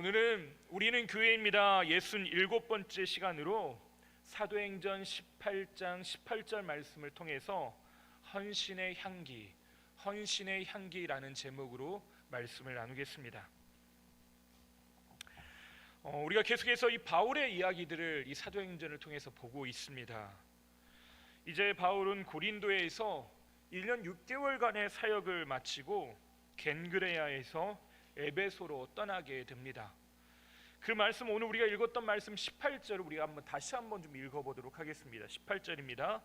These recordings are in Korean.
오늘은 우리는 교회입니다 67번째 시간으로 사도행전 18장 18절 말씀을 통해서 헌신의 향기라는 제목으로 말씀을 나누겠습니다. 우리가 계속해서 이 바울의 이야기들을 이 사도행전을 통해서 보고 있습니다. 이제 바울은 고린도에서 1년 6개월간의 사역을 마치고 겐그레아에서 에베소로 떠나게 됩니다. 그 말씀, 오늘 우리가 읽었던 말씀 18절을 우리가 다시 한번 좀 읽어보도록 하겠습니다. 18절입니다.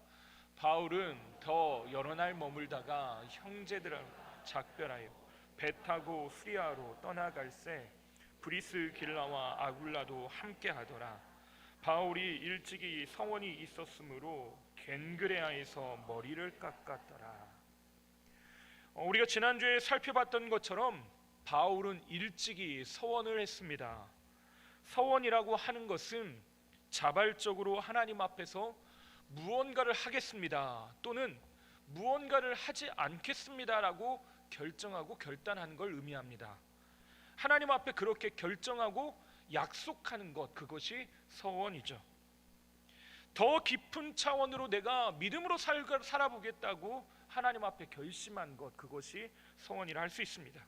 바울은 더 여러 날 머물다가 형제들을 작별하여 배 타고 수리아로 떠나갈새 브리스 길라와 아굴라도 함께 하더라. 바울이 일찍이 서원이 있었으므로 겐그레아에서 머리를 깎았더라. 우리가 지난주에 살펴봤던 것처럼 바울은 일찍이 서원을 했습니다. 서원이라고 하는 것은 자발적으로 하나님 앞에서 무언가를 하겠습니다 또는 무언가를 하지 않겠습니다라고 결정하고 결단하는 걸 의미합니다. 하나님 앞에 그렇게 결정하고 약속하는 것, 그것이 서원이죠. 더 깊은 차원으로 내가 믿음으로 살아보겠다고 하나님 앞에 결심한 것, 그것이 서원이라 할 수 있습니다.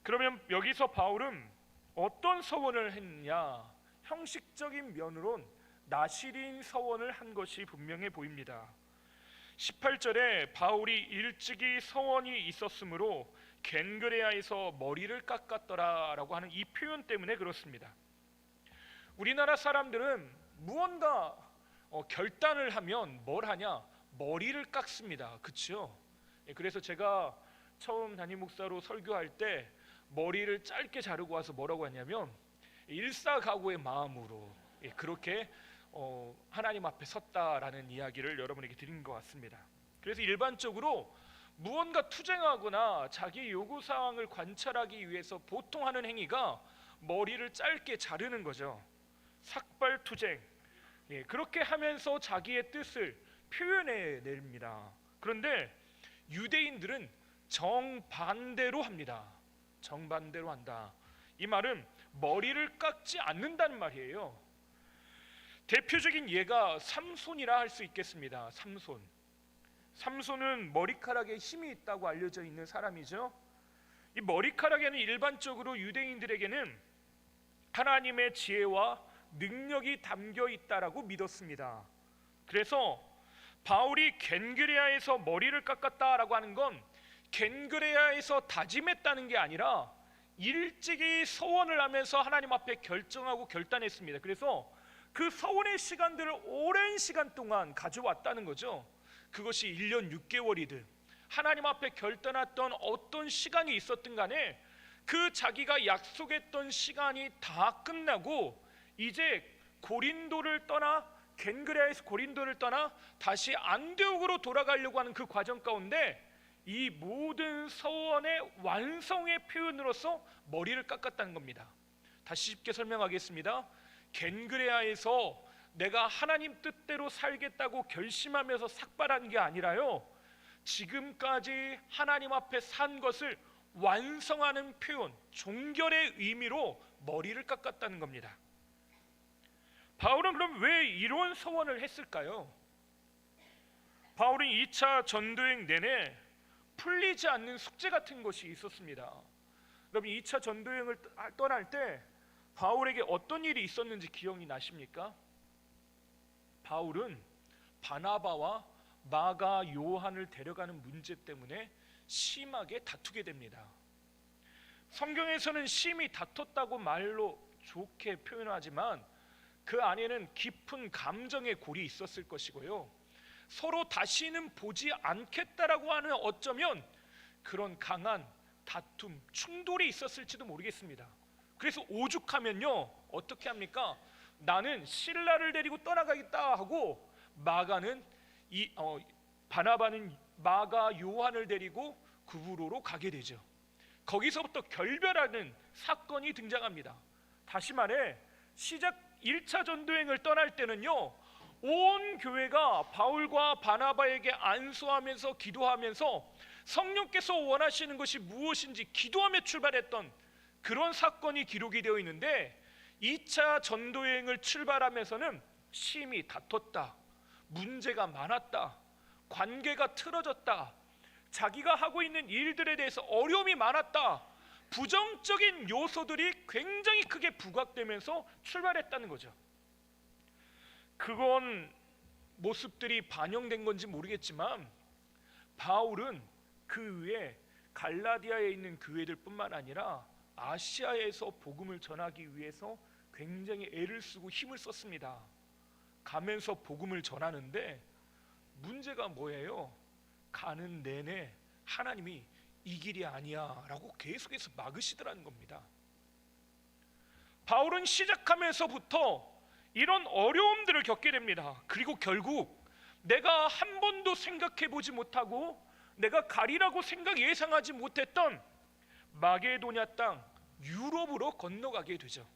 그러면 여기서 바울은 어떤 서원을 했느냐? 형식적인 면으론 나시린 서원을 한 것이 분명해 보입니다. 18절에 바울이 일찍이 서원이 있었으므로 겐그레아에서 머리를 깎았더라 라고 하는 이 표현 때문에 그렇습니다. 우리나라 사람들은 무언가 결단을 하면 뭘 하냐? 머리를 깎습니다. 그렇죠? 그래서 제가 처음 담임 목사로 설교할 때 머리를 짧게 자르고 와서 뭐라고 하냐면 일사각오의 마음으로 그렇게 하나님 앞에 섰다라는 이야기를 여러분에게 드린 것 같습니다. 그래서 일반적으로 무언가 투쟁하거나 자기 요구사항을 관찰하기 위해서 보통 하는 행위가 머리를 짧게 자르는 거죠. 삭발투쟁. 그렇게 하면서 자기의 뜻을 표현해 냅니다. 그런데 유대인들은 정반대로 합니다. 정반대로 한다. 이 말은 머리를 깎지 않는다는 말이에요. 대표적인 예가 삼손이라 할 수 있겠습니다. 삼손은 머리카락에 힘이 있다고 알려져 있는 사람이죠. 이 머리카락에는 일반적으로 유대인들에게는 하나님의 지혜와 능력이 담겨 있다라고 믿었습니다. 그래서 바울이 겐그레아에서 머리를 깎았다라고 하는 건 겐그레아에서 다짐했다는 게 아니라 일찍이 서원을 하면서 하나님 앞에 결정하고 결단했습니다. 그래서 그 서원의 시간들을 오랜 시간 동안 가져왔다는 거죠. 그것이 1년 6개월이든 하나님 앞에 결단했던 어떤 시간이 있었든 간에 그 자기가 약속했던 시간이 다 끝나고 이제 겐그레아에서 고린도를 떠나 다시 안디옥으로 돌아가려고 하는 그 과정 가운데 이 모든 서원의 완성의 표현으로서 머리를 깎았다는 겁니다. 다시 쉽게 설명하겠습니다. 겐그레아에서 내가 하나님 뜻대로 살겠다고 결심하면서 삭발한 게 아니라요, 지금까지 하나님 앞에 산 것을 완성하는 표현, 종결의 의미로 머리를 깎았다는 겁니다. 바울은 그럼 왜 이런 서원을 했을까요? 바울은 2차 전도행 내내 풀리지 않는 숙제 같은 것이 있었습니다. 여러분 2차 전도행을 떠날 때 바울에게 어떤 일이 있었는지 기억이 나십니까? 바울은 바나바와 마가 요한을 데려가는 문제 때문에 심하게 다투게 됩니다. 성경에서는 심히 다퉜다고 말로 좋게 표현하지만 그 안에는 깊은 감정의 골이 있었을 것이고요, 서로 다시는 보지 않겠다라고 하는 어쩌면 그런 강한 다툼, 충돌이 있었을지도 모르겠습니다. 그래서 오죽하면요 어떻게 합니까? 나는 실라를 데리고 떠나가겠다 하고 바나바는 마가 요한을 데리고 구브로로 가게 되죠. 거기서부터 결별하는 사건이 등장합니다. 다시 말해 1차 전도행을 떠날 때는요 온 교회가 바울과 바나바에게 안수하면서 기도하면서 성령께서 원하시는 것이 무엇인지 기도하며 출발했던 그런 사건이 기록이 되어 있는데 2차 전도여행을 출발하면서는 심히 다퉜다, 문제가 많았다, 관계가 틀어졌다, 자기가 하고 있는 일들에 대해서 어려움이 많았다, 부정적인 요소들이 굉장히 크게 부각되면서 출발했다는 거죠. 그건 모습들이 반영된 건지 모르겠지만 바울은 그 외에 갈라디아에 있는 교회들 뿐만 아니라 아시아에서 복음을 전하기 위해서 굉장히 애를 쓰고 힘을 썼습니다. 가면서 복음을 전하는데 문제가 뭐예요? 가는 내내 하나님이 이 길이 아니야 라고 계속해서 막으시더라는 겁니다. 바울은 시작하면서부터 이런 어려움들을 겪게 됩니다. 그리고 결국 내가 한 번도 생각해 보지 못하고 내가 가리라고 예상하지 못했던 마게도냐 땅 유럽으로 건너가게 되죠.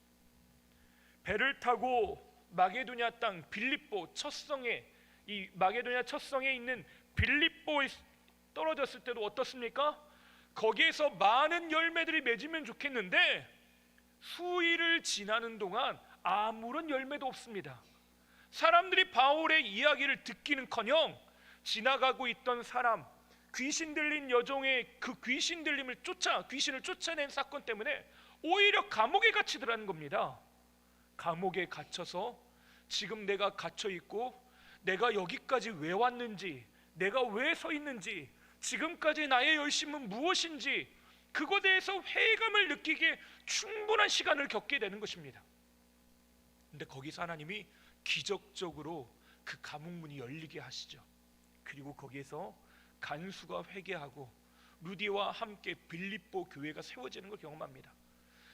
배를 타고 마게도냐 땅 빌립보 첫 성에, 이 마게도냐 첫 성에 있는 빌립보에 떨어졌을 때도 어떻습니까? 거기에서 많은 열매들이 맺으면 좋겠는데 수일을 지나는 동안 아무런 열매도 없습니다. 사람들이 바울의 이야기를 듣기는커녕 지나가고 있던 사람, 귀신 들린 여종의 그 귀신 들림을 귀신을 쫓아낸 사건 때문에 오히려 감옥에 갇히더라는 겁니다. 감옥에 갇혀서 지금 내가 갇혀 있고 내가 여기까지 왜 왔는지, 내가 왜 서 있는지, 지금까지 나의 열심은 무엇인지 그것에 대해서 회의감을 느끼기에 충분한 시간을 겪게 되는 것입니다. 근데 거기서 하나님이 기적적으로 그 감옥문이 열리게 하시죠. 그리고 거기에서 간수가 회개하고 루디와 함께 빌립보 교회가 세워지는 걸 경험합니다.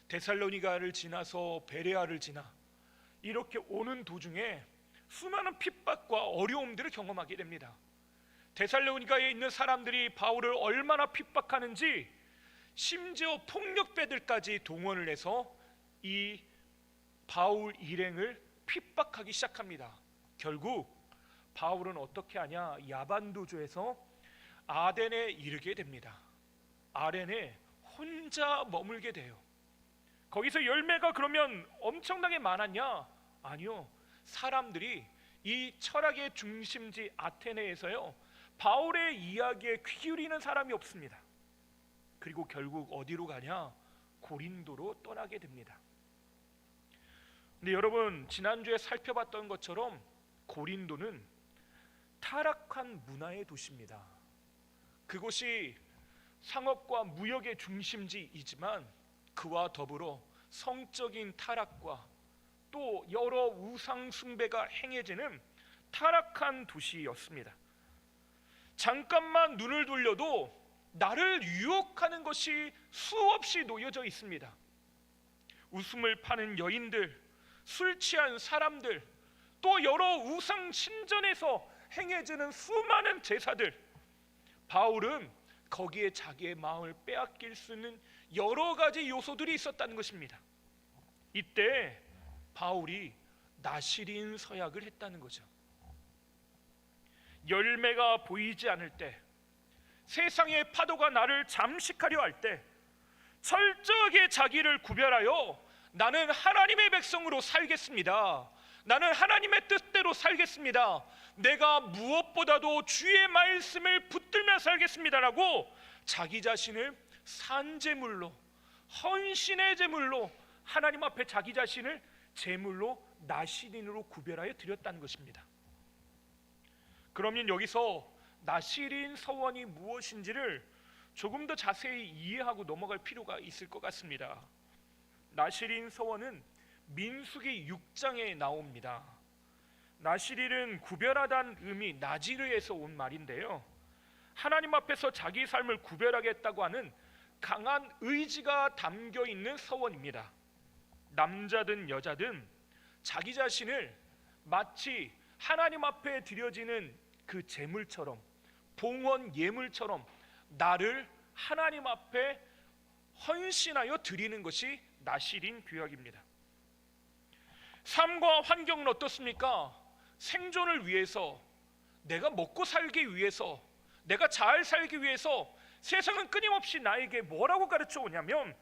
데살로니가를 지나서 베레아를 지나 이렇게 오는 도중에 수많은 핍박과 어려움들을 경험하게 됩니다. 데살로니가에 있는 사람들이 바울을 얼마나 핍박하는지 심지어 폭력배들까지 동원을 해서 이 바울 일행을 핍박하기 시작합니다. 결국 바울은 어떻게 하냐? 야반도주에서 아덴에 이르게 됩니다. 아덴에 혼자 머물게 돼요. 거기서 열매가 그러면 엄청나게 많았냐? 아니요. 사람들이 이 철학의 중심지 아테네에서요 바울의 이야기에 귀 기울이는 사람이 없습니다. 그리고 결국 어디로 가냐? 고린도로 떠나게 됩니다. 근데 여러분, 지난주에 살펴봤던 것처럼 고린도는 타락한 문화의 도시입니다. 그곳이 상업과 무역의 중심지이지만 그와 더불어 성적인 타락과 또 여러 우상 숭배가 행해지는 타락한 도시였습니다. 잠깐만 눈을 돌려도 나를 유혹하는 것이 수없이 놓여져 있습니다. 웃음을 파는 여인들, 술 취한 사람들, 또 여러 우상 신전에서 행해지는 수많은 제사들. 바울은 거기에 자기의 마음을 빼앗길 수 있는 여러 가지 요소들이 있었다는 것입니다. 이때 바울이 나시린 서약을 했다는 거죠. 열매가 보이지 않을 때, 세상의 파도가 나를 잠식하려 할 때 철저하게 자기를 구별하여 나는 하나님의 백성으로 살겠습니다. 나는 하나님의 뜻대로 살겠습니다. 내가 무엇보다도 주의 말씀을 붙들며 살겠습니다라고 자기 자신을 산제물로, 헌신의 제물로, 하나님 앞에 자기 자신을 제물로 나시린으로 구별하여 드렸다는 것입니다. 그러면 여기서 나시린 서원이 무엇인지를 조금 더 자세히 이해하고 넘어갈 필요가 있을 것 같습니다. 나시린 서원은 민수기 6장에 나옵니다. 나시린은 구별하다는 의미, 나지르에서 온 말인데요, 하나님 앞에서 자기 삶을 구별하겠다고 하는 강한 의지가 담겨 있는 서원입니다. 남자든 여자든 자기 자신을 마치 하나님 앞에 드려지는 그 제물처럼, 봉헌 예물처럼 나를 하나님 앞에 헌신하여 드리는 것이 나시린 규약입니다. 삶과 환경은 어떻습니까? 생존을 위해서, 내가 먹고 살기 위해서, 내가 잘 살기 위해서 세상은 끊임없이 나에게 뭐라고 가르쳐 오냐면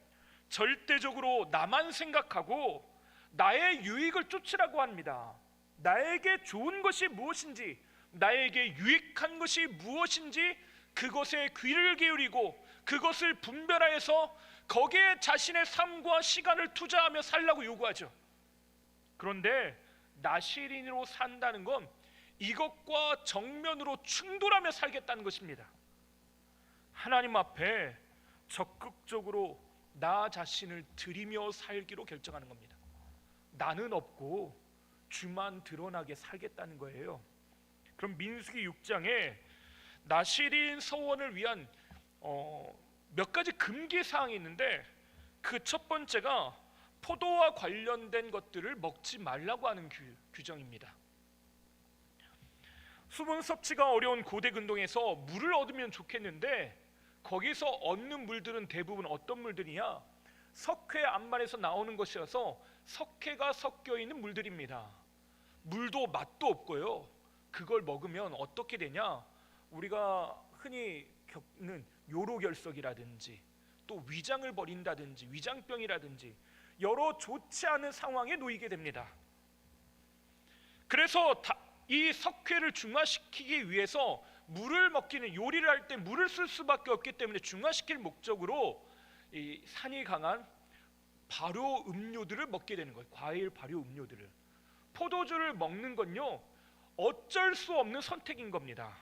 절대적으로 나만 생각하고 나의 유익을 쫓으라고 합니다. 나에게 좋은 것이 무엇인지, 나에게 유익한 것이 무엇인지 그것에 귀를 기울이고 그것을 분별하여서 거기에 자신의 삶과 시간을 투자하며 살라고 요구하죠. 그런데 나시린으로 산다는 건 이것과 정면으로 충돌하며 살겠다는 것입니다. 하나님 앞에 적극적으로 나 자신을 드리며 살기로 결정하는 겁니다. 나는 없고 주만 드러나게 살겠다는 거예요. 그럼 민수기 6장에 나시린 서원을 위한 몇 가지 금기 사항이 있는데, 그 첫 번째가 포도와 관련된 것들을 먹지 말라고 하는 규정입니다. 수분 섭취가 어려운 고대 근동에서 물을 얻으면 좋겠는데 거기서 얻는 물들은 대부분 어떤 물들이냐? 석회 암말에서 나오는 것이어서 석회가 섞여 있는 물들입니다. 물도 맛도 없고요. 그걸 먹으면 어떻게 되냐? 우리가 흔히 겪는 요로결석이라든지 또 위장을 버린다든지 위장병이라든지 여러 좋지 않은 상황에 놓이게 됩니다. 그래서 이 석회를 중화시키기 위해서 물을 먹기는, 요리를 할 때 물을 쓸 수밖에 없기 때문에 중화시킬 목적으로 이 산이 강한 발효 음료들을 먹게 되는 거예요. 과일 발효 음료들을. 포도주를 먹는 건요 어쩔 수 없는 선택인 겁니다.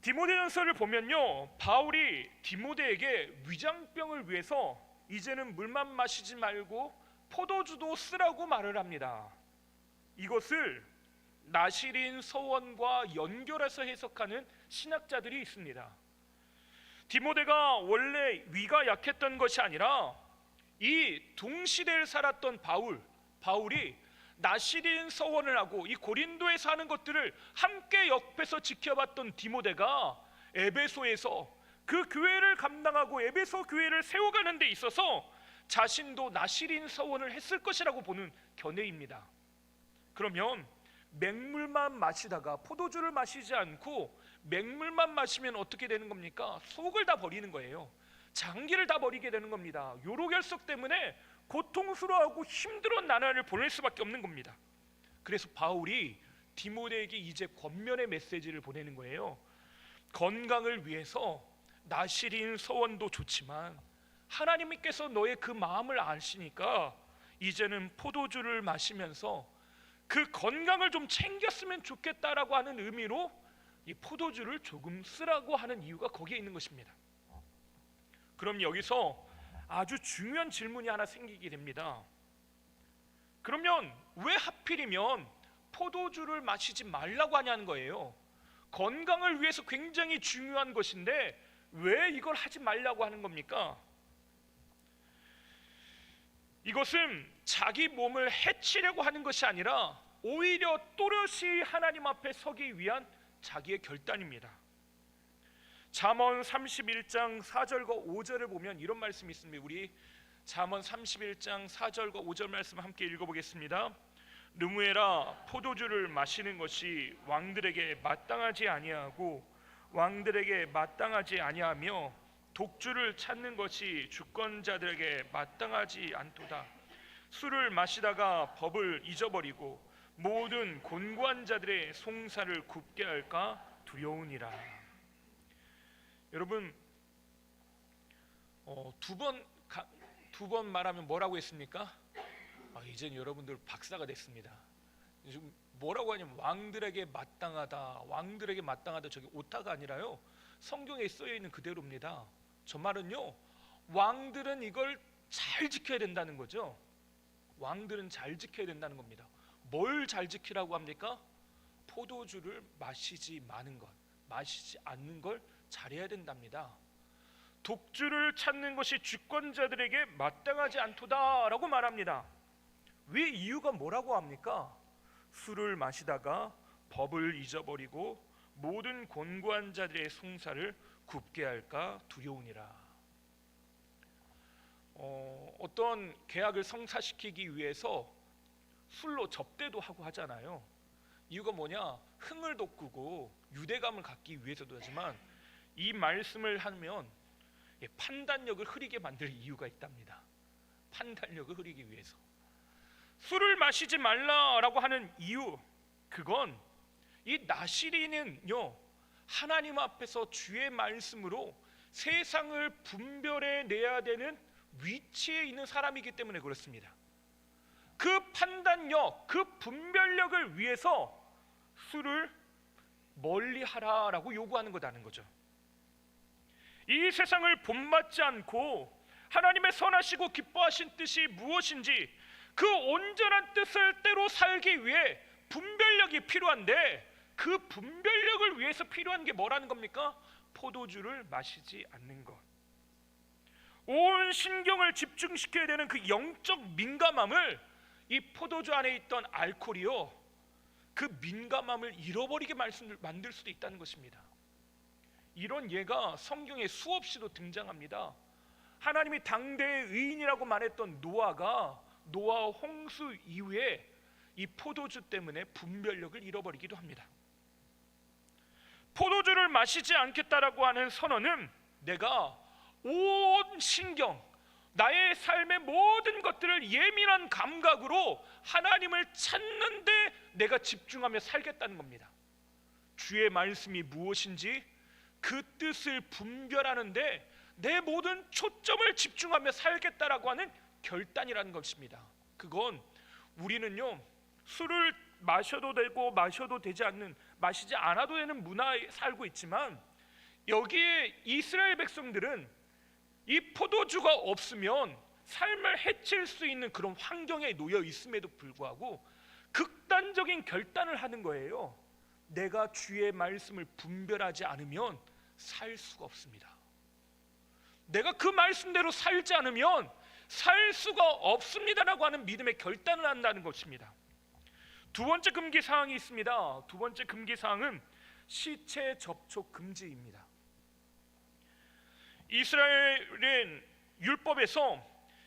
디모데전서를 보면요, 바울이 디모데에게 위장병을 위해서 이제는 물만 마시지 말고 포도주도 쓰라고 말을 합니다. 이것을 나시린 서원과 연결해서 해석하는 신학자들이 있습니다. 디모데가 원래 위가 약했던 것이 아니라 이 동시대를 살았던 바울이 나시린 서원을 하고 이 고린도에 사는 것들을 함께 옆에서 지켜봤던 디모데가 에베소에서 그 교회를 감당하고 에베소 교회를 세워가는 데 있어서 자신도 나시린 서원을 했을 것이라고 보는 견해입니다. 그러면 맹물만 마시다가 포도주를 마시지 않고 맹물만 마시면 어떻게 되는 겁니까? 속을 다 버리는 거예요. 장기를 다 버리게 되는 겁니다. 요로결석 때문에 고통스러워하고 힘들은 나날을 보낼 수밖에 없는 겁니다. 그래서 바울이 디모데에게 이제 권면의 메시지를 보내는 거예요. 건강을 위해서 나시린 서원도 좋지만 하나님께서 너의 그 마음을 아시니까 이제는 포도주를 마시면서 그 건강을 좀 챙겼으면 좋겠다라고 하는 의미로 이 포도주를 조금 쓰라고 하는 이유가 거기에 있는 것입니다. 그럼 여기서 아주 중요한 질문이 하나 생기게 됩니다. 그러면 왜 하필이면 포도주를 마시지 말라고 하냐는 거예요. 건강을 위해서 굉장히 중요한 것인데 왜 이걸 하지 말라고 하는 겁니까? 이것은 자기 몸을 해치려고 하는 것이 아니라 오히려 또렷이 하나님 앞에 서기 위한 자기의 결단입니다. 잠언 31장 4절과 5절을 보면 이런 말씀이 있습니다. 우리 잠언 31장 4절과 5절 말씀 함께 읽어보겠습니다. 르무엘아, 포도주를 마시는 것이 왕들에게 마땅하지 아니하고 왕들에게 마땅하지 아니하며 독주를 찾는 것이 주권자들에게 마땅하지 않도다. 술을 마시다가 법을 잊어버리고 모든 곤고한 자들의 송사를 굽게 할까 두려우니라. 여러분, 두 번 말하면 뭐라고 했습니까? 이젠 여러분들 박사가 됐습니다. 지금 뭐라고 하냐면 왕들에게 마땅하다, 왕들에게 마땅하다. 저기 오타가 아니라요, 성경에 쓰여 있는 그대로입니다. 저 말은요, 왕들은 이걸 잘 지켜야 된다는 거죠. 왕들은 잘 지켜야 된다는 겁니다. 뭘 잘 지키라고 합니까? 포도주를 마시지 마는 것, 마시지 않는 걸 잘해야 된답니다. 독주를 찾는 것이 주권자들에게 마땅하지 않도다라고 말합니다. 왜? 이유가 뭐라고 합니까? 술을 마시다가 법을 잊어버리고 모든 곤고한 자들의 송사를 굽게 할까 두려우니라. 어떤 계약을 성사시키기 위해서 술로 접대도 하고 하잖아요. 이유가 뭐냐? 흥을 돋구고 유대감을 갖기 위해서도 하지만 이 말씀을 하면 판단력을 흐리게 만들 이유가 있답니다. 판단력을 흐리기 위해서 술을 마시지 말라라고 하는 이유, 그건 이 나시린은요 하나님 앞에서 주의 말씀으로 세상을 분별해 내야 되는 위치에 있는 사람이기 때문에 그렇습니다. 그 판단력, 그 분별력을 위해서 술을 멀리하라라고 요구하는 거다는 거죠. 이 세상을 본받지 않고 하나님의 선하시고 기뻐하신 뜻이 무엇인지 그 온전한 뜻을 때로 살기 위해 분별력이 필요한데, 그 분별력을 위해서 필요한 게 뭐라는 겁니까? 포도주를 마시지 않는 것. 온 신경을 집중시켜야 되는 그 영적 민감함을 이 포도주 안에 있던 알코올이요 그 민감함을 잃어버리게 만들 수도 있다는 것입니다. 이런 예가 성경에 수없이도 등장합니다. 하나님이 당대의 의인이라고 말했던 노아와 홍수 이후에 이 포도주 때문에 분별력을 잃어버리기도 합니다. 포도주를 마시지 않겠다라고 하는 선언은 내가 온 신경, 나의 삶의 모든 것들을 예민한 감각으로 하나님을 찾는데 내가 집중하며 살겠다는 겁니다. 주의 말씀이 무엇인지 그 뜻을 분별하는데 내 모든 초점을 집중하며 살겠다라고 하는 결단이라는 것입니다. 그건 우리는요 술을 마셔도 되고 마셔도 되지 않는, 마시지 않아도 되는 문화에 살고 있지만, 여기에 이스라엘 백성들은 이 포도주가 없으면 삶을 해칠 수 있는 그런 환경에 놓여 있음에도 불구하고 극단적인 결단을 하는 거예요. 내가 주의 말씀을 분별하지 않으면 살 수가 없습니다. 내가 그 말씀대로 살지 않으면 살 수가 없습니다라고 하는 믿음의 결단을 한다는 것입니다. 두 번째 금기 사항이 있습니다. 두 번째 금기 사항은 시체 접촉 금지입니다. 이스라엘은 율법에서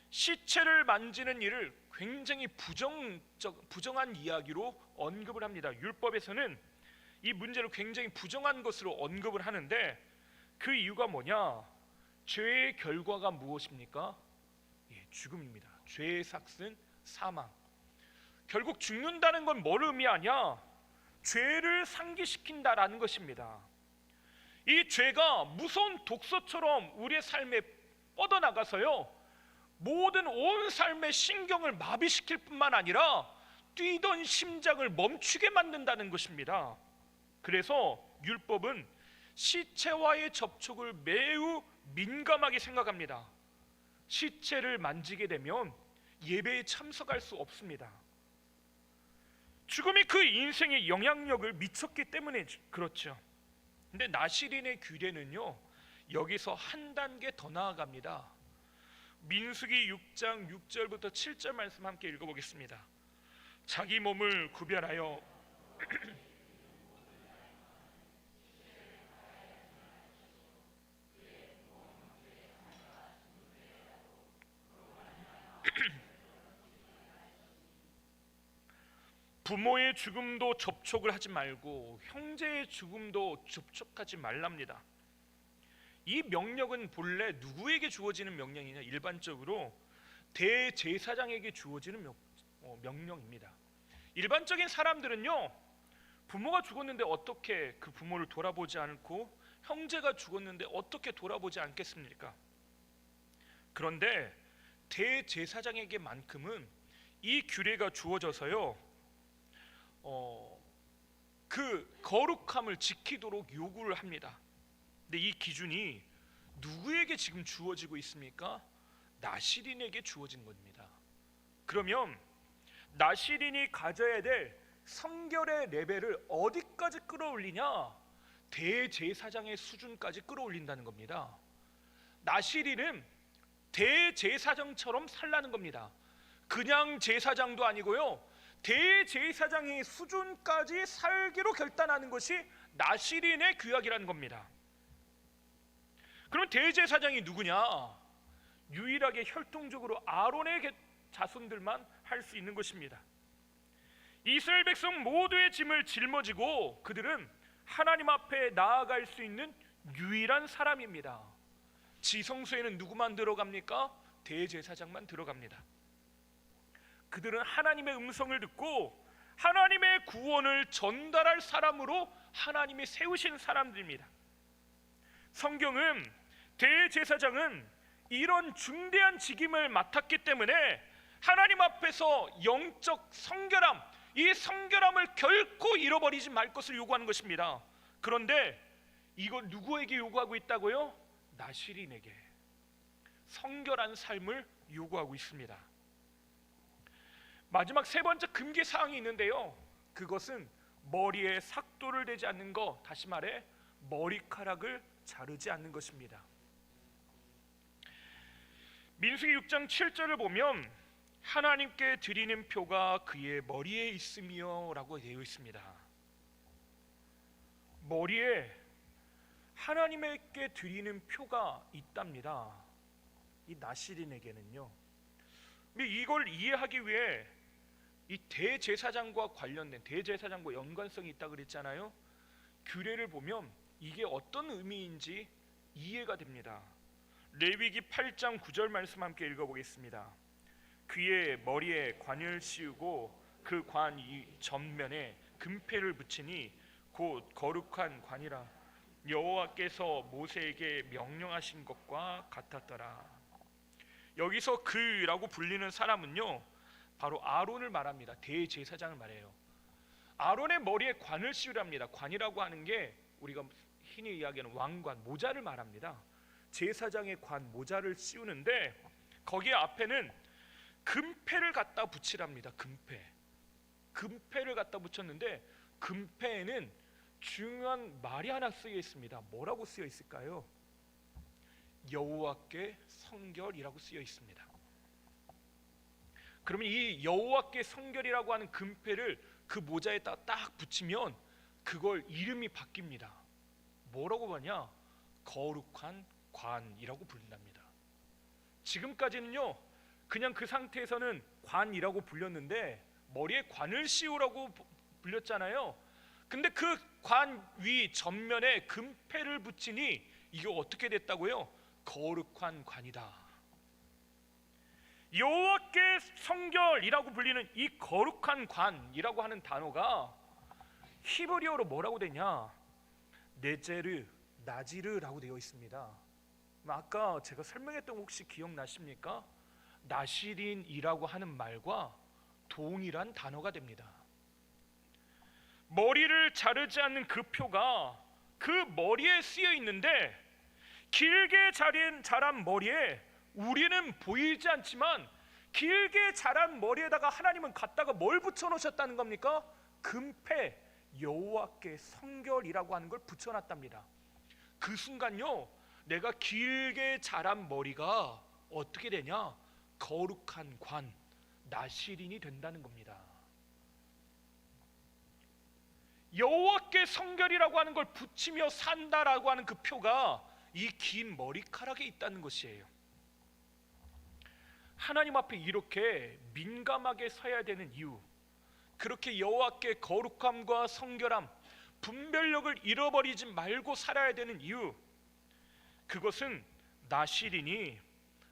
시체를 만지는 일을 굉장히 부정한 이야기로 언급을 합니다. 율법에서는 이 문제를 굉장히 부정한 것으로 언급을 하는데, 그 이유가 뭐냐? 죄의 결과가 무엇입니까? 죽음입니다. 죄의 삭은 사망. 결국 죽는다는 건 뭘 의미하냐? 죄를 상기시킨다라는 것입니다. 이 죄가 무서운 독소처럼 우리의 삶에 뻗어나가서요 모든 온 삶의 신경을 마비시킬 뿐만 아니라 뛰던 심장을 멈추게 만든다는 것입니다. 그래서 율법은 시체와의 접촉을 매우 민감하게 생각합니다. 시체를 만지게 되면 예배에 참석할 수 없습니다. 죽음이 그 인생에 영향력을 미쳤기 때문에 그렇죠. 근데 나시린의 규례는요 여기서 한 단계 더 나아갑니다. 민수기 6장 6절부터 7절 말씀 함께 읽어보겠습니다. 자기 몸을 구별하여 부모의 죽음도 접촉을 하지 말고 형제의 죽음도 접촉하지 말랍니다. 이 명령은 본래 누구에게 주어지는 명령이냐? 일반적으로 대제사장에게 주어지는 명령입니다. 일반적인 사람들은요 부모가 죽었는데 어떻게 그 부모를 돌아보지 않고, 형제가 죽었는데 어떻게 돌아보지 않겠습니까? 그런데 대제사장에게만큼은 이 규례가 주어져서요 그 거룩함을 지키도록 요구를 합니다. 근데 이 기준이 누구에게 지금 주어지고 있습니까? 나시린에게 주어진 겁니다. 그러면 나시린이 가져야 될 성결의 레벨을 어디까지 끌어올리냐? 대제사장의 수준까지 끌어올린다는 겁니다. 나시린은 대제사장처럼 살라는 겁니다. 그냥 제사장도 아니고요 대제사장의 수준까지 살기로 결단하는 것이 나시린의 규약이라는 겁니다. 그럼 대제사장이 누구냐? 유일하게 혈통적으로 아론의 자손들만 할 수 있는 것입니다. 이스라엘 백성 모두의 짐을 짊어지고 그들은 하나님 앞에 나아갈 수 있는 유일한 사람입니다. 지성소에는 누구만 들어갑니까? 대제사장만 들어갑니다. 그들은 하나님의 음성을 듣고 하나님의 구원을 전달할 사람으로 하나님이 세우신 사람들입니다. 성경은 대제사장은 이런 중대한 직임을 맡았기 때문에 하나님 앞에서 영적 성결함, 이 성결함을 결코 잃어버리지 말 것을 요구하는 것입니다. 그런데 이걸 누구에게 요구하고 있다고요? 나시린에게 성결한 삶을 요구하고 있습니다. 마지막 세 번째 금기 사항이 있는데요, 그것은 머리에 삭도를 대지 않는 것, 다시 말해 머리카락을 자르지 않는 것입니다. 민수기 6장 7절을 보면 하나님께 드리는 표가 그의 머리에 있으며 라고 되어 있습니다. 머리에 하나님께 드리는 표가 있답니다. 이 나시린에게는요. 이걸 이해하기 위해 이 대제사장과 관련된, 대제사장과 연관성이 있다 그랬잖아요. 규례를 보면 이게 어떤 의미인지 이해가 됩니다. 레위기 8장 9절 말씀 함께 읽어보겠습니다. 그의 머리에 관을 씌우고 그 관 이 전면에 금패를 붙이니 곧 거룩한 관이라 여호와께서 모세에게 명령하신 것과 같았더라. 여기서 그라고 불리는 사람은요, 바로 아론을 말합니다. 대제사장을 말해요. 아론의 머리에 관을 씌우랍니다. 관이라고 하는 게 우리가 흔히 이야기하는 왕관, 모자를 말합니다. 제사장의 관, 모자를 씌우는데 거기에 앞에는 금패를 갖다 붙이랍니다. 금패를 갖다 붙였는데 금패에는 중요한 말이 하나 쓰여 있습니다. 뭐라고 쓰여 있을까요? 여호와께 성결이라고 쓰여 있습니다. 그러면 이 여호와께 성결이라고 하는 금패를 그 모자에다 딱 붙이면 그걸 이름이 바뀝니다. 뭐라고 하냐? 거룩한 관이라고 부른답니다. 지금까지는요, 그냥 그 상태에서는 관이라고 불렸는데 머리에 관을 씌우라고 불렸잖아요. 근데 그 관 위 전면에 금패를 붙이니 이게 어떻게 됐다고요? 거룩한 관이다. 여호와께 성결이라고 불리는 이 거룩한 관이라고 하는 단어가 히브리어로 뭐라고 되냐? 네제르, 나지르라고 되어 있습니다. 아까 제가 설명했던 거 혹시 기억나십니까? 나시린이라고 하는 말과 동일한 단어가 됩니다. 머리를 자르지 않는 그 표가 그 머리에 쓰여 있는데, 길게 자란 머리에 우리는 보이지 않지만 길게 자란 머리에다가 하나님은 갖다가 뭘 붙여 놓으셨다는 겁니까? 금패, 여호와께 성결이라고 하는 걸 붙여놨답니다. 그 순간요, 내가 길게 자란 머리가 어떻게 되냐? 거룩한 관, 나시린이 된다는 겁니다. 여호와께 성결이라고 하는 걸 붙이며 산다라고 하는 그 표가 이 긴 머리카락에 있다는 것이에요. 하나님 앞에 이렇게 민감하게 서야 되는 이유, 그렇게 여호와께 거룩함과 성결함, 분별력을 잃어버리지 말고 살아야 되는 이유, 그것은 나시린이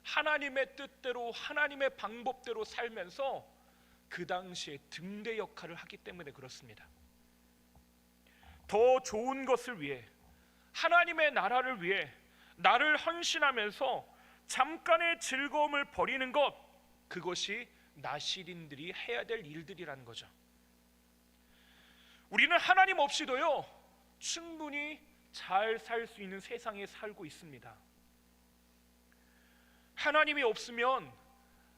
하나님의 뜻대로 하나님의 방법대로 살면서 그 당시에 등대 역할을 하기 때문에 그렇습니다. 더 좋은 것을 위해, 하나님의 나라를 위해 나를 헌신하면서 잠깐의 즐거움을 버리는 것, 그것이 나시린들이 해야 될 일들이라는 거죠. 우리는 하나님 없이도요, 충분히 잘 살 수 있는 세상에 살고 있습니다. 하나님이 없으면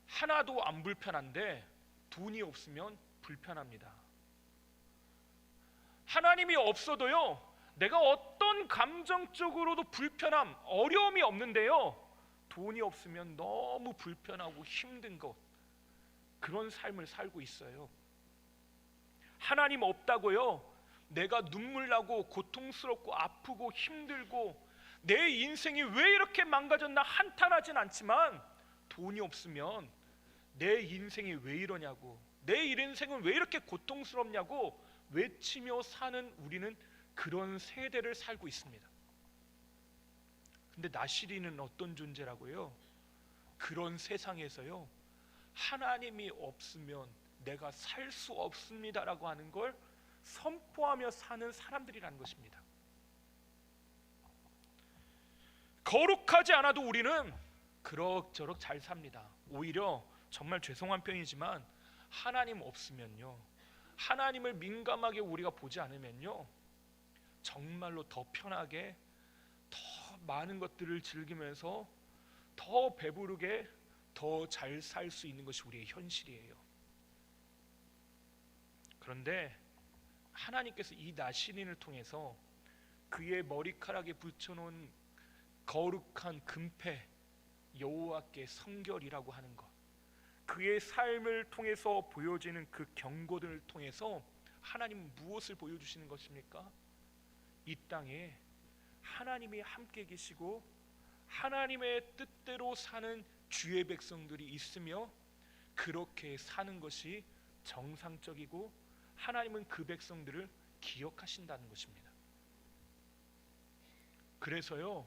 하나도 안 불편한데 돈이 없으면 불편합니다. 하나님이 없어도요, 내가 어떤 감정적으로도 불편함, 어려움이 없는데요, 돈이 없으면 너무 불편하고 힘든 것, 그런 삶을 살고 있어요. 하나님 없다고요, 내가 눈물 나고 고통스럽고 아프고 힘들고 내 인생이 왜 이렇게 망가졌나 한탄하진 않지만, 돈이 없으면 내 인생이 왜 이러냐고, 내 인생은 왜 이렇게 고통스럽냐고 외치며 사는 우리는 그런 세대를 살고 있습니다. 근데 나시린은 어떤 존재라고요? 그런 세상에서요, 하나님이 없으면 내가 살 수 없습니다라고 하는 걸 선포하며 사는 사람들이라는 것입니다. 거룩하지 않아도 우리는 그럭저럭 잘 삽니다. 오히려 정말 죄송한 표현이지만 하나님 없으면요, 하나님을 민감하게 우리가 보지 않으면요, 정말로 더 편하게 더 많은 것들을 즐기면서 더 배부르게 더 잘 살 수 있는 것이 우리의 현실이에요. 그런데 하나님께서 이 나시린을 통해서 그의 머리카락에 붙여놓은 거룩한 금패, 여호와께 성결이라고 하는 것, 그의 삶을 통해서 보여지는 그 경고들을 통해서 하나님은 무엇을 보여주시는 것입니까? 이 땅에 하나님이 함께 계시고 하나님의 뜻대로 사는 주의 백성들이 있으며 그렇게 사는 것이 정상적이고 하나님은 그 백성들을 기억하신다는 것입니다. 그래서요,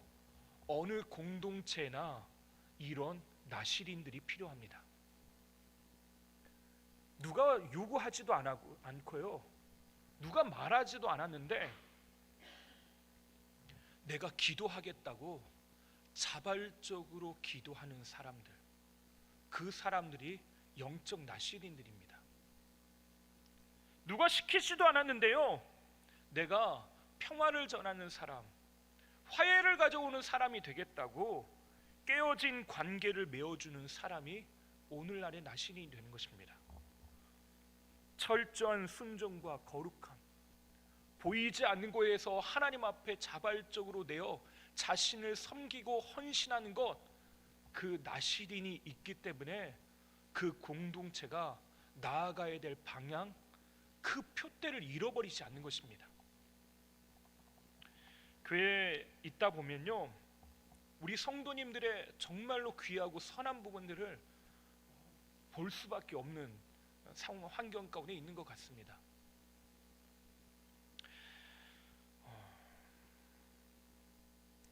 어느 공동체나 이런 나시린들이 필요합니다. 누가 요구하지도 않고요, 누가 말하지도 않았는데 내가 기도하겠다고 자발적으로 기도하는 사람들, 그 사람들이 영적 나시린들입니다. 누가 시키지도 않았는데요, 내가 평화를 전하는 사람, 화해를 가져오는 사람이 되겠다고 깨어진 관계를 메워주는 사람이 오늘날의 나시린이 되는 것입니다. 철저한 순종과 거룩함, 보이지 않는 곳에서 하나님 앞에 자발적으로 내어 자신을 섬기고 헌신하는 것, 그 나시린이 있기 때문에 그 공동체가 나아가야 될 방향, 그 표대를 잃어버리지 않는 것입니다. 교회에 있다 보면요, 우리 성도님들의 정말로 귀하고 선한 부분들을 볼 수밖에 없는 상황, 환경 가운데 있는 것 같습니다.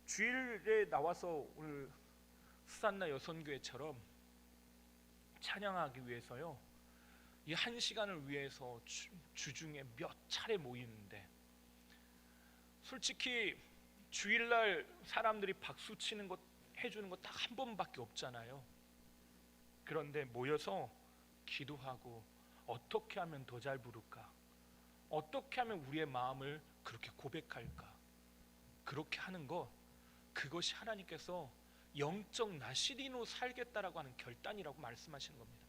주일에 나와서 오늘 수산나 여선교회처럼 찬양하기 위해서요, 이 한 시간을 위해서 주중에 몇 차례 모이는데, 솔직히 주일날 사람들이 박수 치는 것, 해주는 것 딱 한 번밖에 없잖아요. 그런데 모여서 기도하고 어떻게 하면 더 잘 부를까, 어떻게 하면 우리의 마음을 그렇게 고백할까, 그렇게 하는 것, 그것이 하나님께서 영적 나시린으로 살겠다라고 하는 결단이라고 말씀하시는 겁니다.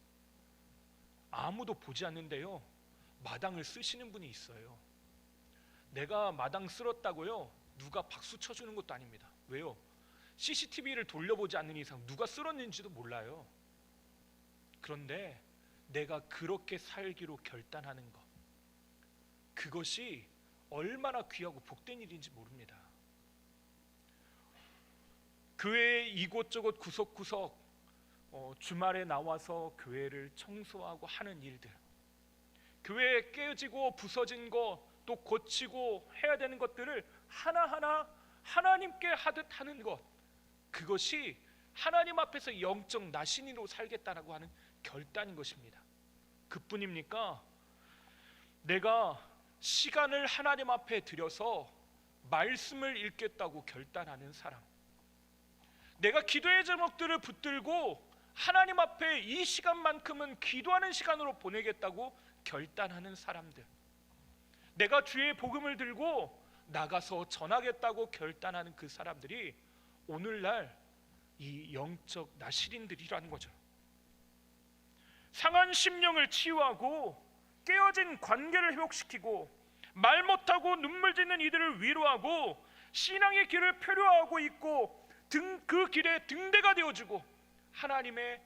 아무도 보지 않는데요, 마당을 쓰시는 분이 있어요. 내가 마당 쓸었다고요 누가 박수 쳐주는 것도 아닙니다. 왜요? CCTV를 돌려보지 않는 이상 누가 쓸었는지도 몰라요. 그런데 내가 그렇게 살기로 결단하는 것, 그것이 얼마나 귀하고 복된 일인지 모릅니다. 교회의 이곳저곳 구석구석 주말에 나와서 교회를 청소하고 하는 일들, 교회에 깨지고 부서진 것, 또 고치고 해야 되는 것들을 하나하나 하나님께 하듯 하는 것, 그것이 하나님 앞에서 영적 나시린으로 살겠다라고 하는 결단인 것입니다. 그뿐입니까? 내가 시간을 하나님 앞에 들여서 말씀을 읽겠다고 결단하는 사람, 내가 기도의 제목들을 붙들고 하나님 앞에 이 시간만큼은 기도하는 시간으로 보내겠다고 결단하는 사람들, 내가 주의 복음을 들고 나가서 전하겠다고 결단하는 그 사람들이 오늘날 이 영적 나시린들이라는 거죠. 상한 심령을 치유하고 깨어진 관계를 회복시키고 말 못하고 눈물 짓는 이들을 위로하고 신앙의 길을 표류하고 있고 그 길에 등대가 되어주고 하나님의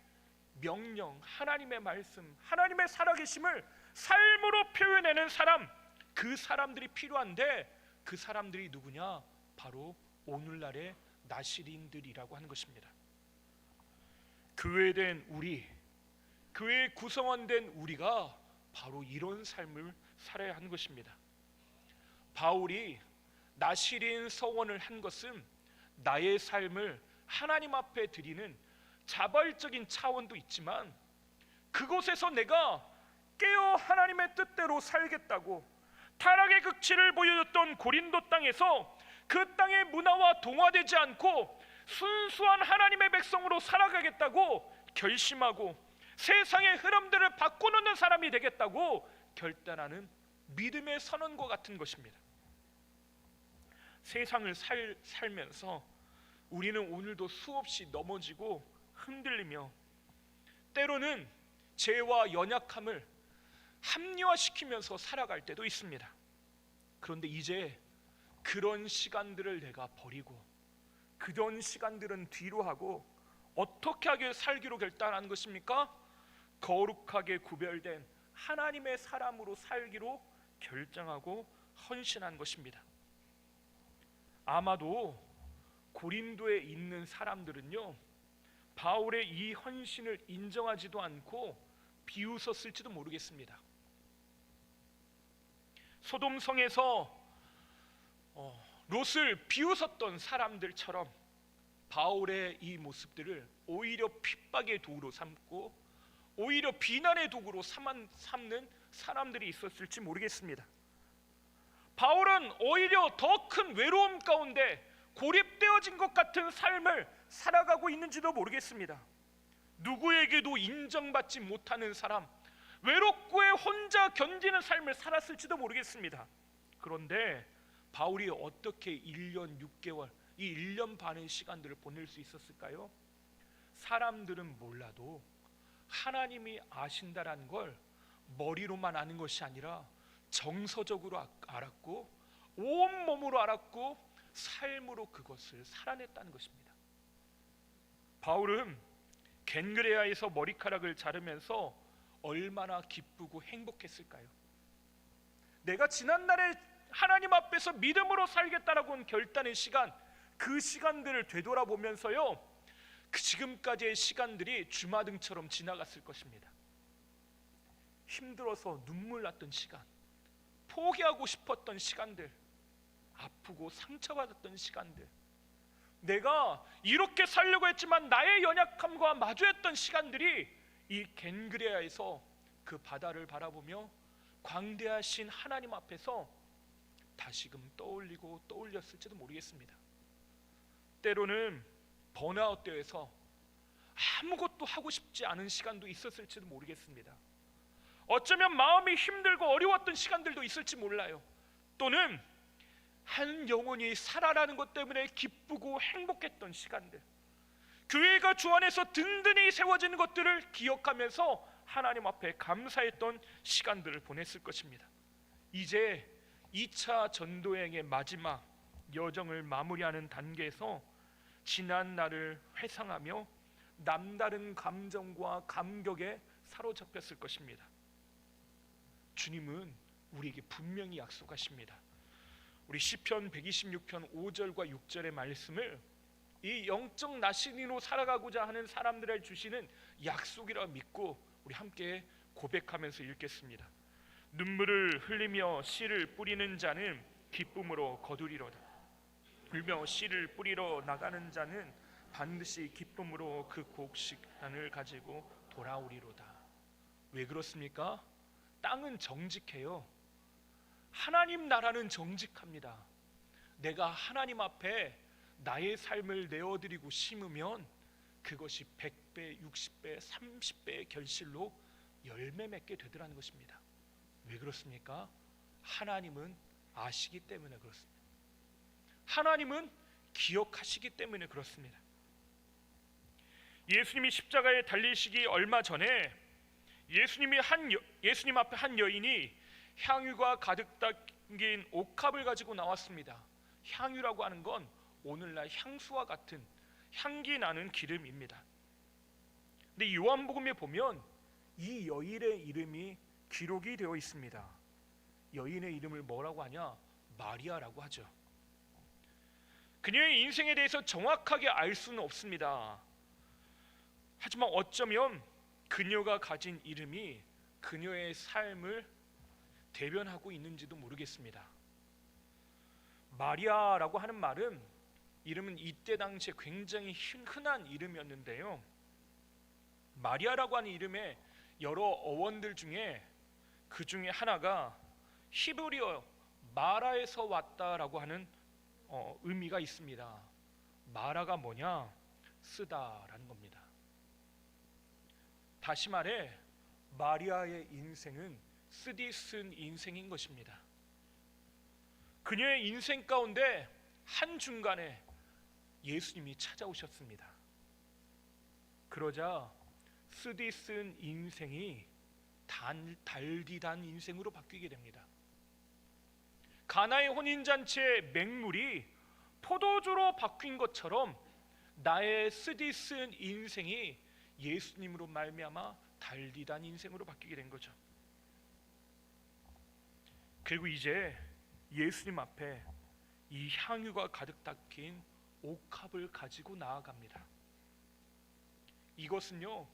명령, 하나님의 말씀, 하나님의 살아계심을 삶으로 표현하는 사람, 그 사람들이 필요한데, 그 사람들이 누구냐? 바로 오늘날의 나시린들이라고 하는 것입니다. 교회된 우리, 교회 구성원된 우리가 바로 이런 삶을 살아야 하는 것입니다. 바울이 나시린 서원을 한 것은 나의 삶을 하나님 앞에 드리는 자발적인 차원도 있지만, 그곳에서 내가 깨어 하나님의 뜻대로 살겠다고 타락의 극치를 보여줬던 고린도 땅에서 그 땅의 문화와 동화되지 않고 순수한 하나님의 백성으로 살아가겠다고 결심하고 세상의 흐름들을 바꿔놓는 사람이 되겠다고 결단하는 믿음의 선언과 같은 것입니다. 세상을 살면서 우리는 오늘도 수없이 넘어지고 흔들리며 때로는 죄와 연약함을 합리화시키면서 살아갈 때도 있습니다. 그런데 이제 그런 시간들을 내가 버리고 그런 시간들은 뒤로 하고 어떻게 하게 살기로 결단한 것입니까? 거룩하게 구별된 하나님의 사람으로 살기로 결정하고 헌신한 것입니다. 아마도 고린도에 있는 사람들은요, 바울의 이 헌신을 인정하지도 않고 비웃었을지도 모르겠습니다. 소돔성에서 롯을 비웃었던 사람들처럼 바울의 이 모습들을 오히려 핍박의 도구로 삼고 오히려 비난의 도구로 삼는 사람들이 있었을지 모르겠습니다. 바울은 오히려 더 큰 외로움 가운데 고립되어진 것 같은 삶을 살아가고 있는지도 모르겠습니다. 누구에게도 인정받지 못하는 사람, 외롭고 혼자 견디는 삶을 살았을지도 모르겠습니다. 그런데 바울이 어떻게 1년 6개월, 이 1년 반의 시간들을 보낼 수 있었을까요? 사람들은 몰라도 하나님이 아신다라는 걸 머리로만 아는 것이 아니라 정서적으로 알았고 온몸으로 알았고 삶으로 그것을 살아냈다는 것입니다. 바울은 겐그레아에서 머리카락을 자르면서 얼마나 기쁘고 행복했을까요? 내가 지난날에 하나님 앞에서 믿음으로 살겠다라고 결단의 시간, 그 시간들을 되돌아보면서요, 그 지금까지의 시간들이 주마등처럼 지나갔을 것입니다. 힘들어서 눈물 났던 시간, 포기하고 싶었던 시간들, 아프고 상처받았던 시간들, 내가 이렇게 살려고 했지만 나의 연약함과 마주했던 시간들이 이 겐그레아에서 그 바다를 바라보며 광대하신 하나님 앞에서 다시금 떠올리고 떠올렸을지도 모르겠습니다. 때로는 번아웃되어서 아무것도 하고 싶지 않은 시간도 있었을지도 모르겠습니다. 어쩌면 마음이 힘들고 어려웠던 시간들도 있을지 몰라요. 또는 한 영혼이 살아나는 것 때문에 기쁘고 행복했던 시간들, 교회가 주 안에서 든든히 세워지는 것들을 기억하면서 하나님 앞에 감사했던 시간들을 보냈을 것입니다. 이제 2차 전도여행의 마지막 여정을 마무리하는 단계에서 지난 날을 회상하며 남다른 감정과 감격에 사로잡혔을 것입니다. 주님은 우리에게 분명히 약속하십니다. 우리 시편 126편 5절과 6절의 말씀을 이 영적 나신인으로 살아가고자 하는 사람들을 주시는 약속이라 믿고 우리 함께 고백하면서 읽겠습니다. 눈물을 흘리며 씨를 뿌리는 자는 기쁨으로 거두리로다. 울며 씨를 뿌리러 나가는 자는 반드시 기쁨으로 그 곡식단을 가지고 돌아오리로다. 왜 그렇습니까? 땅은 정직해요. 하나님 나라는 정직합니다. 내가 하나님 앞에 나의 삶을 내어드리고 심으면 그것이 100배, 60배, 30배의 결실로 열매 맺게 되더라는 것입니다. 왜 그렇습니까? 하나님은 아시기 때문에 그렇습니다. 하나님은 기억하시기 때문에 그렇습니다. 예수님이 십자가에 달리시기 얼마 전에 예수님 앞에 한 여인이 향유가 가득 담긴 옥합을 가지고 나왔습니다. 향유라고 하는 건 오늘날 향수와 같은 향기 나는 기름입니다. 근데 요한복음에 보면 이 여인의 이름이 기록이 되어 있습니다. 여인의 이름을 뭐라고 하냐? 마리아라고 하죠. 그녀의 인생에 대해서 정확하게 알 수는 없습니다. 하지만 어쩌면 그녀가 가진 이름이 그녀의 삶을 대변하고 있는지도 모르겠습니다. 마리아라고 하는 말은 이름은 이때 당시에 굉장히 흔한 이름이었는데요. 마리아라고 하는 이름의 여러 어원들 중에 그 중에 하나가 히브리어 마라에서 왔다라고 하는 의미가 있습니다. 마라가 뭐냐? 쓰다라는 겁니다. 다시 말해 마리아의 인생은 쓰디 쓴 인생인 것입니다. 그녀의 인생 가운데 한중간에 예수님이 찾아오셨습니다. 그러자 쓰디 쓴 인생이 달디단 인생으로 바뀌게 됩니다. 가나의 혼인잔치의 맹물이 포도주로 바뀐 것처럼 나의 쓰디 쓴 인생이 예수님으로 말미암아 달디단 인생으로 바뀌게 된 거죠. 그리고 이제 예수님 앞에 이 향유가 가득 닦인 옥합을 가지고 나아갑니다. 이것은요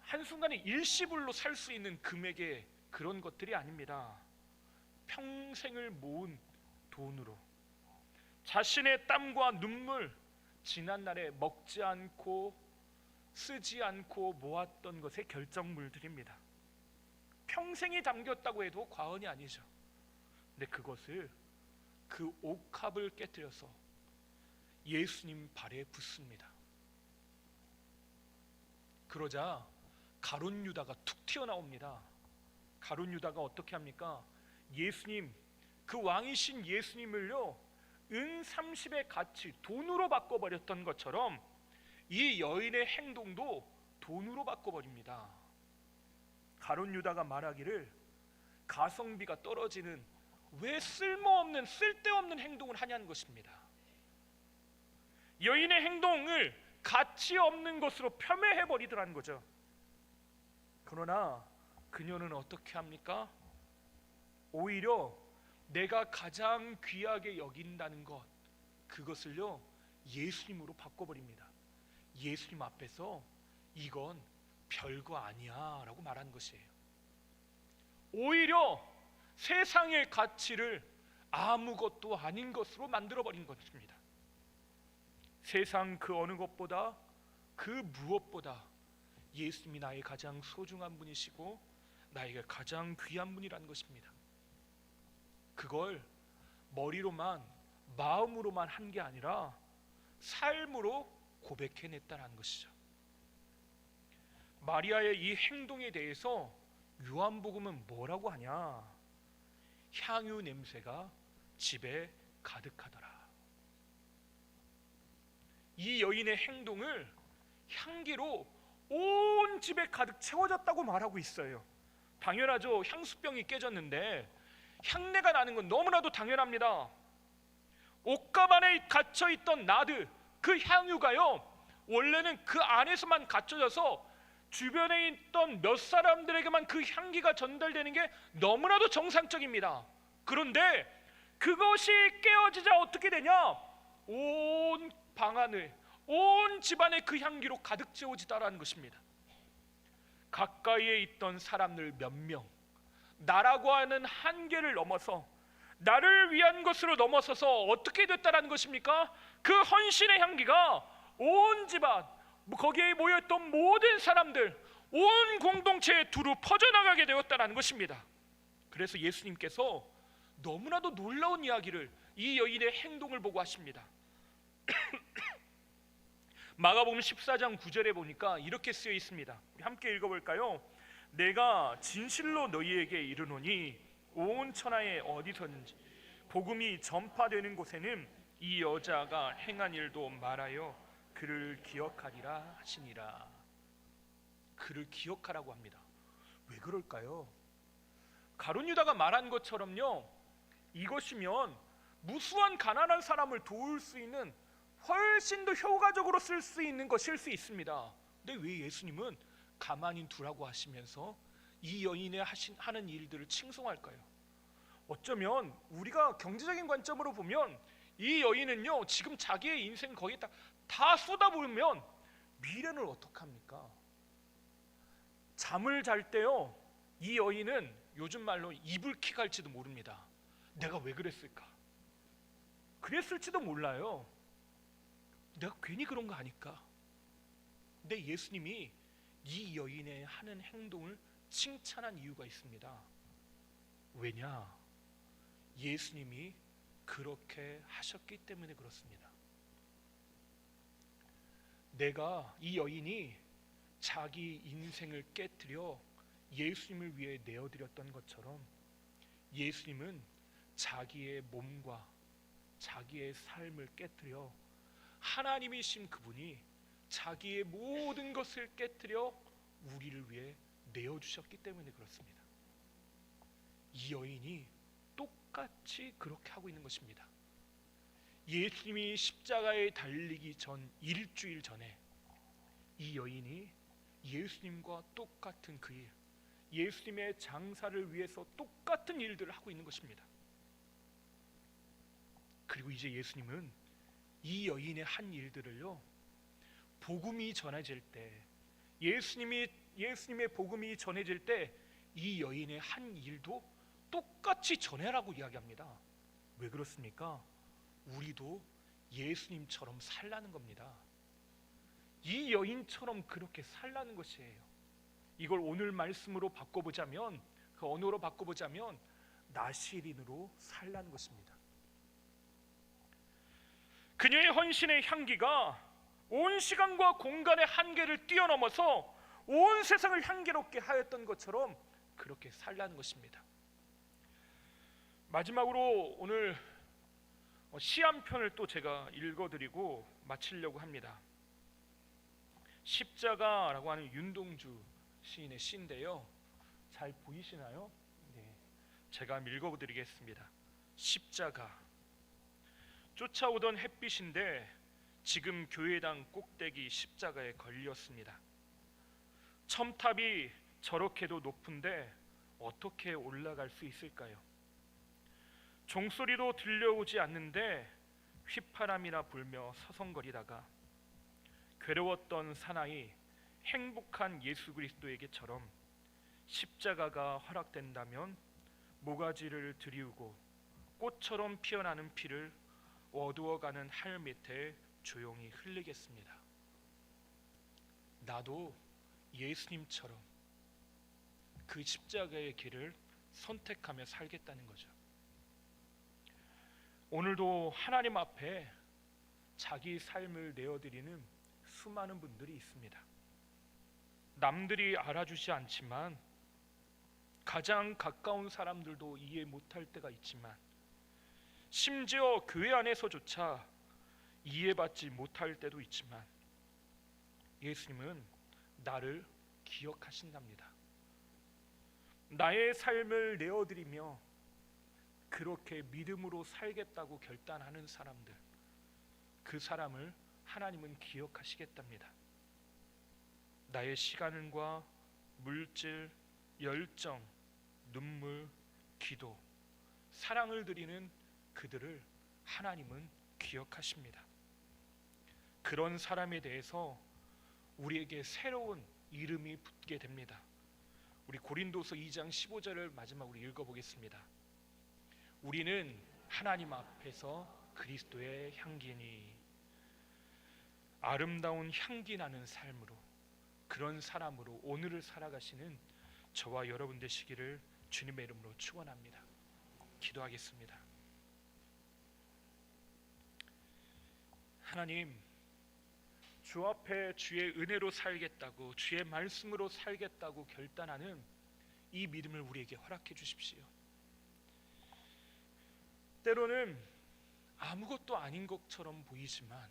한순간에 일시불로 살 수 있는 금액의 그런 것들이 아닙니다. 평생을 모은 돈으로 자신의 땀과 눈물, 지난날에 먹지 않고 쓰지 않고 모았던 것의 결정물들입니다. 평생이 담겼다고 해도 과언이 아니죠. 근데 그것을 그 옥합을 깨뜨려서 예수님 발에 붓습니다. 그러자 가룟 유다가 툭 튀어나옵니다. 가룟 유다가 어떻게 합니까? 예수님, 그 왕이신 예수님을요 은 30의 가치 돈으로 바꿔버렸던 것처럼 이 여인의 행동도 돈으로 바꿔버립니다. 가룟 유다가 말하기를 가성비가 떨어지는 왜 쓸데없는 행동을 하냐는 것입니다. 여인의 행동을 가치 없는 것으로 폄훼해버리더라는 거죠. 그러나 그녀는 어떻게 합니까? 오히려 내가 가장 귀하게 여긴다는 것, 그것을요 예수님으로 바꿔버립니다. 예수님 앞에서 이건 별거 아니야 라고 말하는 것이에요. 오히려 세상의 가치를 아무것도 아닌 것으로 만들어버린 것입니다. 세상 그 어느 것보다 그 무엇보다 예수님이 나의 가장 소중한 분이시고 나에게 가장 귀한 분이라는 것입니다. 그걸 머리로만 마음으로만 한 게 아니라 삶으로 고백해냈다는 것이죠. 마리아의 이 행동에 대해서 요한복음은 뭐라고 하냐? 향유 냄새가 집에 가득하더라. 이 여인의 행동을 향기로 온 집에 가득 채워졌다고 말하고 있어요. 당연하죠. 향수병이 깨졌는데 향내가 나는 건 너무나도 당연합니다. 옥갑 안에 갇혀있던 나드, 그 향유가요 원래는 그 안에서만 갇혀져서 주변에 있던 몇 사람들에게만 그 향기가 전달되는 게 너무나도 정상적입니다. 그런데 그것이 깨어지자 어떻게 되냐? 온 방 안을, 온 집안에 그 향기로 가득 채워지다라는 것입니다. 가까이에 있던 사람들 몇 명, 나라고 하는 한계를 넘어서 나를 위한 것으로 넘어서서 어떻게 됐다라는 것입니까? 그 헌신의 향기가 온 집안, 거기에 모였던 모든 사람들, 온 공동체에 두루 퍼져나가게 되었다는 것입니다. 그래서 예수님께서 너무나도 놀라운 이야기를 이 여인의 행동을 보고 하십니다. 마가복음 14장 9절에 보니까 이렇게 쓰여 있습니다. 우리 함께 읽어볼까요? 내가 진실로 너희에게 이르노니 온 천하에 어디서든지 복음이 전파되는 곳에는 이 여자가 행한 일도 말하여 그를 기억하리라 하시니라. 그를 기억하라고 합니다. 왜 그럴까요? 가룟 유다가 말한 것처럼요, 이것이면 무수한 가난한 사람을 도울 수 있는 훨씬 더 효과적으로 쓸 수 있는 것일 수 있습니다. 근데 왜 예수님은 가만히 두라고 하시면서 이 여인의 하는 일들을 칭송할까요? 어쩌면 우리가 경제적인 관점으로 보면 이 여인은요 지금 자기의 인생 거의 다 쏟아부으면 미래는 어떡합니까? 잠을 잘 때요 이 여인은 요즘 말로 이불킥 할지도 모릅니다. 내가 왜 그랬을까? 그랬을지도 몰라요. 내가 괜히 그런 거 아닐까. 근데 예수님이 이 여인의 하는 행동을 칭찬한 이유가 있습니다. 왜냐? 예수님이 그렇게 하셨기 때문에 그렇습니다. 내가 이 여인이 자기 인생을 깨뜨려 예수님을 위해 내어드렸던 것처럼 예수님은 자기의 몸과 자기의 삶을 깨뜨려 하나님이신 그분이 자기의 모든 것을 깨뜨려 우리를 위해 내어주셨기 때문에 그렇습니다. 이 여인이 똑같이 그렇게 하고 있는 것입니다. 예수님이 십자가에 달리기 전 일주일 전에 이 여인이 예수님과 똑같은 그 일, 예수님의 장사를 위해서 똑같은 일들을 하고 있는 것입니다. 그리고 이제 예수님은 이 여인의 한 일들을요, 복음이 전해질 때, 예수님의 복음이 전해질 때 이 여인의 한 일도 똑같이 전해라고 이야기합니다. 왜 그렇습니까? 우리도 예수님처럼 살라는 겁니다. 이 여인처럼 그렇게 살라는 것이에요. 이걸 오늘 말씀으로 바꿔보자면, 그 언어로 바꿔보자면 나시린으로 살라는 것입니다. 그녀의 헌신의 향기가 온 시간과 공간의 한계를 뛰어넘어서 온 세상을 향기롭게 하였던 것처럼 그렇게 살라는 것입니다. 마지막으로 오늘 시 한 편을 또 제가 읽어드리고 마치려고 합니다. 십자가라고 하는 윤동주 시인의 시인데요, 잘 보이시나요? 네, 제가 읽어드리겠습니다. 십자가. 쫓아오던 햇빛인데 지금 교회당 꼭대기 십자가에 걸렸습니다. 첨탑이 저렇게도 높은데 어떻게 올라갈 수 있을까요? 종소리도 들려오지 않는데 휘파람이나 불며 서성거리다가 괴로웠던 사나이 행복한 예수 그리스도에게처럼 십자가가 허락된다면 모가지를 들이우고 꽃처럼 피어나는 피를 어두워가는 하늘 밑에 조용히 흘리겠습니다. 나도 예수님처럼 그 십자가의 길을 선택하며 살겠다는 거죠. 오늘도 하나님 앞에 자기 삶을 내어드리는 수많은 분들이 있습니다. 남들이 알아주지 않지만, 가장 가까운 사람들도 이해 못할 때가 있지만, 심지어 교회 안에서조차 이해받지 못할 때도 있지만 예수님은 나를 기억하신답니다. 나의 삶을 내어드리며 그렇게 믿음으로 살겠다고 결단하는 사람들, 그 사람을 하나님은 기억하시겠답니다. 나의 시간과 물질, 열정, 눈물, 기도, 사랑을 드리는 그들을 하나님은 기억하십니다. 그런 사람에 대해서 우리에게 새로운 이름이 붙게 됩니다. 우리 고린도서 2장 15절을 마지막으로 읽어보겠습니다. 우리는 하나님 앞에서 그리스도의 향기니, 아름다운 향기 나는 삶으로, 그런 사람으로 오늘을 살아가시는 저와 여러분 되시기를 주님의 이름으로 축원합니다. 기도하겠습니다. 하나님, 주 앞에 주의 은혜로 살겠다고, 주의 말씀으로 살겠다고 결단하는 이 믿음을 우리에게 허락해 주십시오. 때로는 아무것도 아닌 것처럼 보이지만,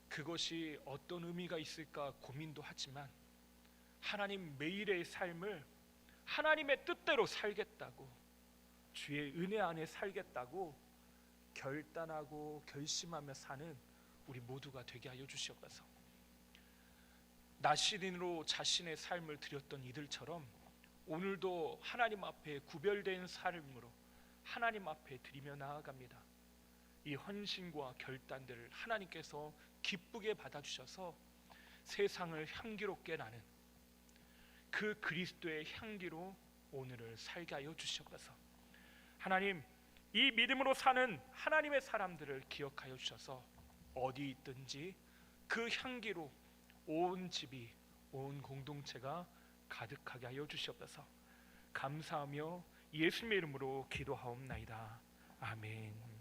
그것이 어떤 의미가 있을까 고민도 하지만, 하나님 매일의 삶을 하나님의 뜻대로 살겠다고, 주의 은혜 안에 살겠다고 결단하고 결심하며 사는 우리 모두가 되게 하여 주시옵소서. 나시린으로 자신의 삶을 드렸던 이들처럼 오늘도 하나님 앞에 구별된 삶으로 하나님 앞에 드리며 나아갑니다. 이 헌신과 결단들을 하나님께서 기쁘게 받아주셔서 세상을 향기롭게 나는 그 그리스도의 향기로 오늘을 살게 하여 주시옵소서. 하나님, 이 믿음으로 사는 하나님의 사람들을 기억하여 주셔서 어디 있든지 그 향기로 온 집이, 온 공동체가 가득하게 하여 주시옵소서. 감사하며 예수님의 이름으로 기도하옵나이다. 아멘.